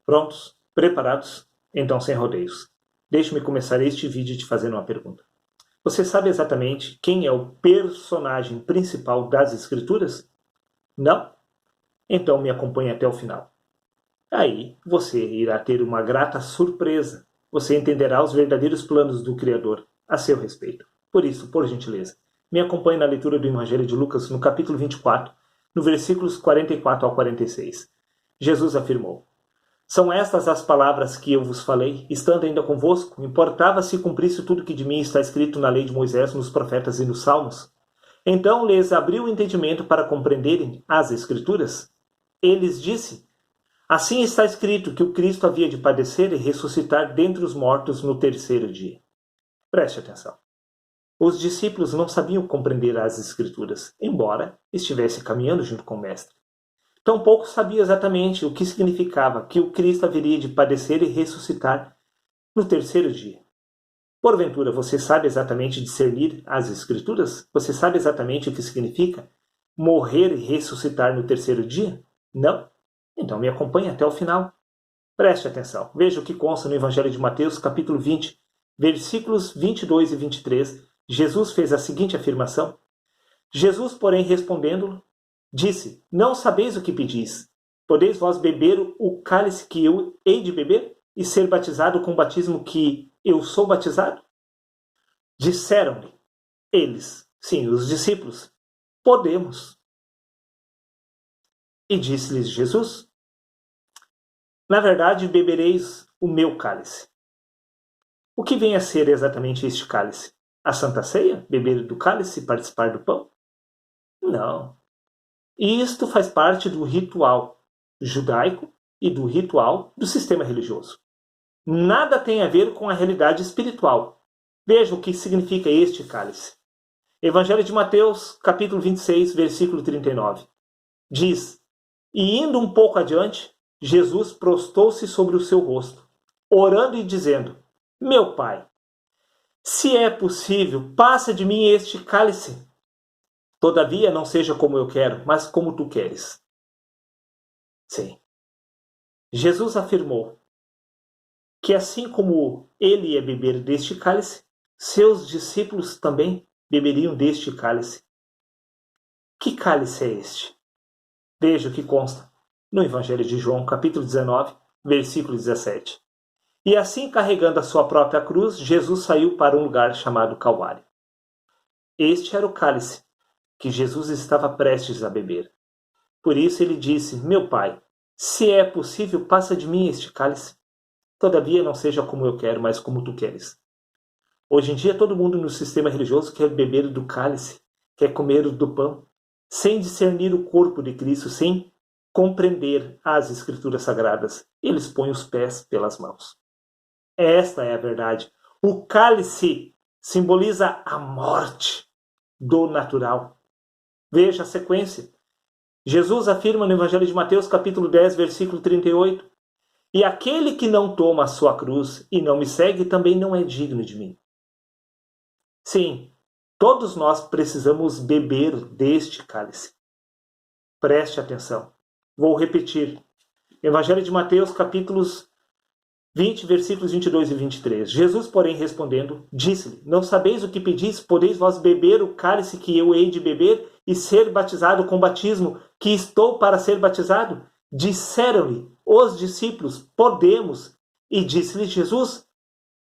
Prontos? Preparados? Então, sem rodeios. Deixe-me começar este vídeo te fazendo uma pergunta. Você sabe exatamente quem é o personagem principal das Escrituras? Não? Então me acompanhe até o final. Aí você irá ter uma grata surpresa. Você entenderá os verdadeiros planos do Criador a seu respeito. Por isso, por gentileza, me acompanhe na leitura do Evangelho de Lucas, no capítulo 24, no versículos 44 ao 46. Jesus afirmou: São estas as palavras que eu vos falei, estando ainda convosco, importava se cumprisse tudo que de mim está escrito na lei de Moisés, nos profetas e nos salmos. Então lhes abriu o entendimento para compreenderem as Escrituras. Eles disse: Assim está escrito que o Cristo havia de padecer e ressuscitar dentre os mortos no terceiro dia. Preste atenção. Os discípulos não sabiam compreender as Escrituras, embora estivesse caminhando junto com o Mestre. Tampouco sabia exatamente o que significava que o Cristo haveria de padecer e ressuscitar no terceiro dia. Porventura, você sabe exatamente discernir as Escrituras? Você sabe exatamente o que significa morrer e ressuscitar no terceiro dia? Não? Então me acompanhe até o final. Preste atenção. Veja o que consta no Evangelho de Mateus, capítulo 20, versículos 22 e 23. Jesus fez a seguinte afirmação. Jesus, porém, respondendo, disse: Não sabeis o que pedis. Podeis vós beber o cálice que eu hei de beber e ser batizado com o batismo que eu sou batizado? Disseram-lhe eles, sim, os discípulos, podemos. E disse-lhes Jesus: Na verdade, bebereis o meu cálice. O que vem a ser exatamente este cálice? A Santa Ceia? Beber do cálice e participar do pão? Não. Isto faz parte do ritual judaico e do ritual do sistema religioso. Nada tem a ver com a realidade espiritual. Veja o que significa este cálice. Evangelho de Mateus, capítulo 26, versículo 39. Diz: E indo um pouco adiante, Jesus prostou-se sobre o seu rosto, orando e dizendo: Meu Pai, se é possível, passa de mim este cálice. Todavia não seja como eu quero, mas como tu queres. Sim. Jesus afirmou que assim como ele ia beber deste cálice, seus discípulos também beberiam deste cálice. Que cálice é este? Veja o que consta no Evangelho de João, capítulo 19, versículo 17. E assim, carregando a sua própria cruz, Jesus saiu para um lugar chamado Calvário. Este era o cálice que Jesus estava prestes a beber. Por isso ele disse: Meu Pai, se é possível, passa de mim este cálice. Todavia não seja como eu quero, mas como tu queres. Hoje em dia todo mundo no sistema religioso quer beber do cálice, quer comer do pão, sem discernir o corpo de Cristo, sem compreender as Escrituras Sagradas. Eles põem os pés pelas mãos. Esta é a verdade. O cálice simboliza a morte do natural. Veja a sequência. Jesus afirma no Evangelho de Mateus, capítulo 10, versículo 38. E aquele que não toma a sua cruz e não me segue também não é digno de mim. Sim, todos nós precisamos beber deste cálice. Preste atenção. Vou repetir. Evangelho de Mateus, capítulos 20, versículos 22 e 23. Jesus, porém, respondendo, disse-lhe: Não sabeis o que pedis? Podeis vós beber o cálice que eu hei de beber e ser batizado com o batismo que estou para ser batizado? Disseram-lhe os discípulos: Podemos. E disse-lhe Jesus: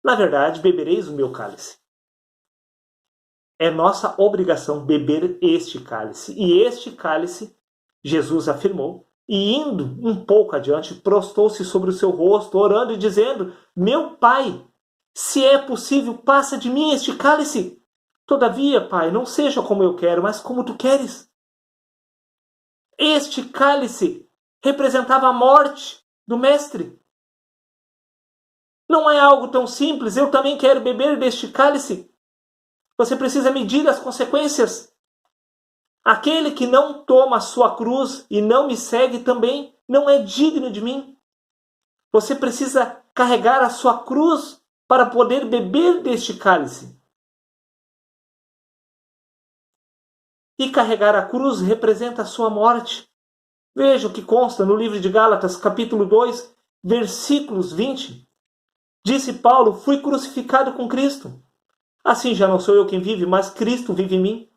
Na verdade, bebereis o meu cálice. É nossa obrigação beber este cálice. E este cálice, Jesus afirmou, e indo um pouco adiante, prostou-se sobre o seu rosto, orando e dizendo: Meu Pai, se é possível, passa de mim este cálice. Todavia, Pai, não seja como eu quero, mas como tu queres. Este cálice representava a morte do Mestre. Não é algo tão simples, eu também quero beber deste cálice. Você precisa medir as consequências. Aquele que não toma a sua cruz e não me segue também não é digno de mim. Você precisa carregar a sua cruz para poder beber deste cálice. E carregar a cruz representa a sua morte. Veja o que consta no livro de Gálatas, capítulo 2, versículos 20, disse Paulo: fui crucificado com Cristo. Assim já não sou eu quem vive, mas Cristo vive em mim.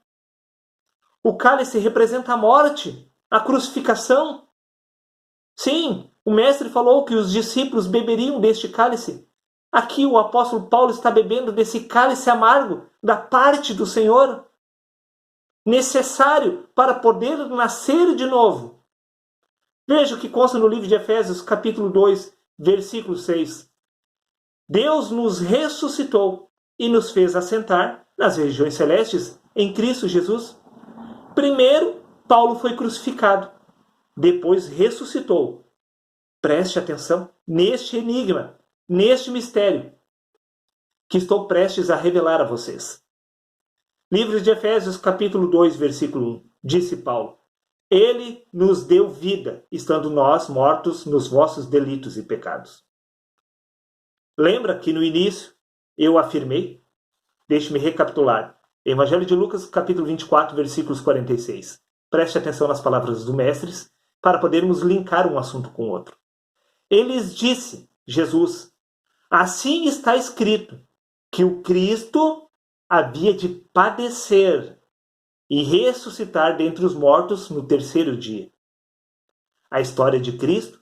O cálice representa a morte, a crucificação. Sim, o mestre falou que os discípulos beberiam deste cálice. Aqui o apóstolo Paulo está bebendo desse cálice amargo da parte do Senhor, necessário para poder nascer de novo. Veja o que consta no livro de Efésios, capítulo 2, versículo 6. Deus nos ressuscitou e nos fez assentar nas regiões celestes em Cristo Jesus. Primeiro, Paulo foi crucificado, depois ressuscitou. Preste atenção neste enigma, neste mistério que estou prestes a revelar a vocês. Livro de Efésios, capítulo 2, versículo 1, disse Paulo: Ele nos deu vida, estando nós mortos nos vossos delitos e pecados. Lembra que no início eu afirmei? Deixe-me recapitular. Evangelho de Lucas, capítulo 24, versículos 46. Preste atenção nas palavras do mestre para podermos linkar um assunto com o outro. Ele disse, Jesus, assim está escrito, que o Cristo havia de padecer e ressuscitar dentre os mortos no terceiro dia. A história de Cristo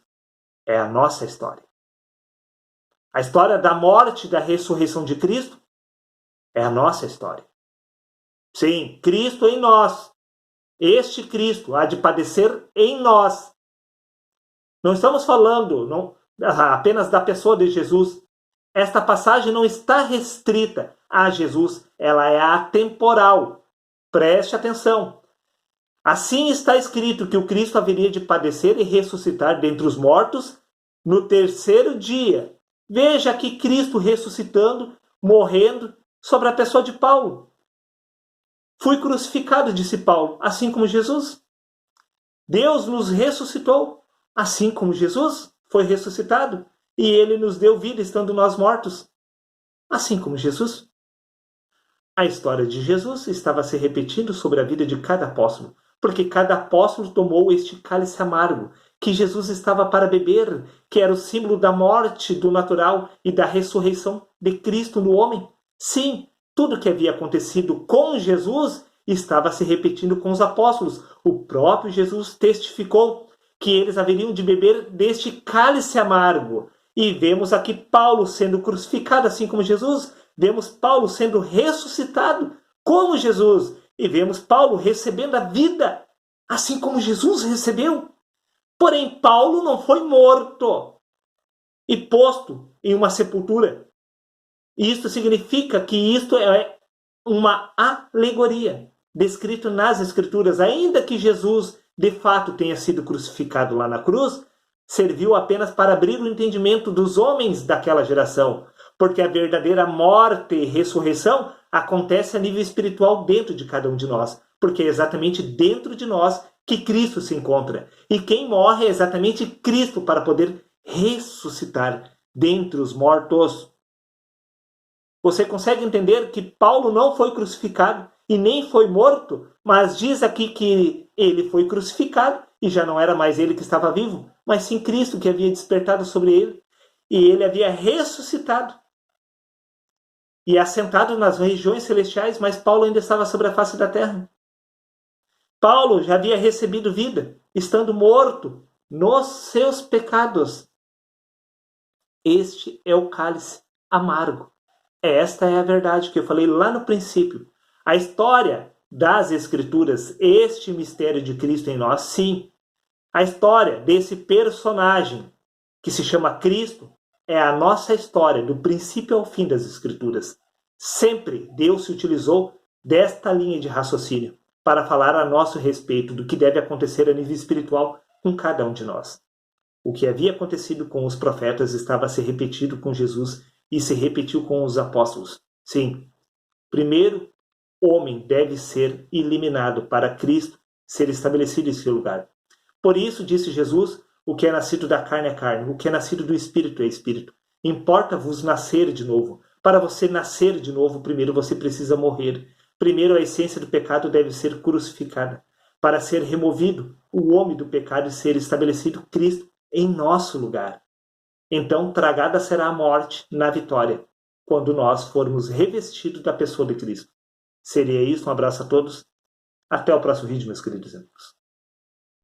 é a nossa história. A história da morte e da ressurreição de Cristo é a nossa história. Sim, Cristo em nós. Este Cristo há de padecer em nós. Não estamos falando apenas da pessoa de Jesus. Esta passagem não está restrita a Jesus, ela é atemporal. Preste atenção. Assim está escrito que o Cristo haveria de padecer e ressuscitar dentre os mortos no terceiro dia. Veja aqui Cristo ressuscitando, morrendo sobre a pessoa de Paulo. Fui crucificado, disse Paulo, assim como Jesus. Deus nos ressuscitou, assim como Jesus foi ressuscitado. E ele nos deu vida estando nós mortos, assim como Jesus. A história de Jesus estava se repetindo sobre a vida de cada apóstolo, porque cada apóstolo tomou este cálice amargo que Jesus estava para beber, que era o símbolo da morte do natural e da ressurreição de Cristo no homem. Sim, tudo que havia acontecido com Jesus estava se repetindo com os apóstolos. O próprio Jesus testificou que eles haveriam de beber deste cálice amargo. E vemos aqui Paulo sendo crucificado, assim como Jesus. Vemos Paulo sendo ressuscitado, como Jesus. E vemos Paulo recebendo a vida, assim como Jesus recebeu. Porém, Paulo não foi morto e posto em uma sepultura. Isto significa que isto é uma alegoria, descrito nas Escrituras. Ainda que Jesus, de fato, tenha sido crucificado lá na cruz, serviu apenas para abrir o entendimento dos homens daquela geração, porque a verdadeira morte e ressurreição acontece a nível espiritual dentro de cada um de nós, porque é exatamente dentro de nós que Cristo se encontra. E quem morre é exatamente Cristo para poder ressuscitar dentre os mortos. Você consegue entender que Paulo não foi crucificado e nem foi morto, mas diz aqui que ele foi crucificado e já não era mais ele que estava vivo, mas sim Cristo que havia despertado sobre ele e ele havia ressuscitado e assentado nas regiões celestiais, mas Paulo ainda estava sobre a face da terra. Paulo já havia recebido vida, estando morto nos seus pecados. Este é o cálice amargo. Esta é a verdade que eu falei lá no princípio. A história das Escrituras, este mistério de Cristo em nós, sim. A história desse personagem que se chama Cristo é a nossa história, do princípio ao fim das Escrituras. Sempre Deus se utilizou desta linha de raciocínio para falar a nosso respeito do que deve acontecer a nível espiritual com cada um de nós. O que havia acontecido com os profetas estava se repetindo com Jesus e se repetiu com os apóstolos. Sim, primeiro, o homem deve ser eliminado para Cristo ser estabelecido em seu lugar. Por isso, disse Jesus, o que é nascido da carne é carne, o que é nascido do Espírito é Espírito. Importa-vos nascer de novo. Para você nascer de novo, primeiro você precisa morrer. Primeiro, a essência do pecado deve ser crucificada. Para ser removido o homem do pecado e ser estabelecido Cristo em nosso lugar. Então tragada será a morte na vitória, quando nós formos revestidos da pessoa de Cristo. Seria isso, um abraço a todos. Até o próximo vídeo, meus queridos amigos.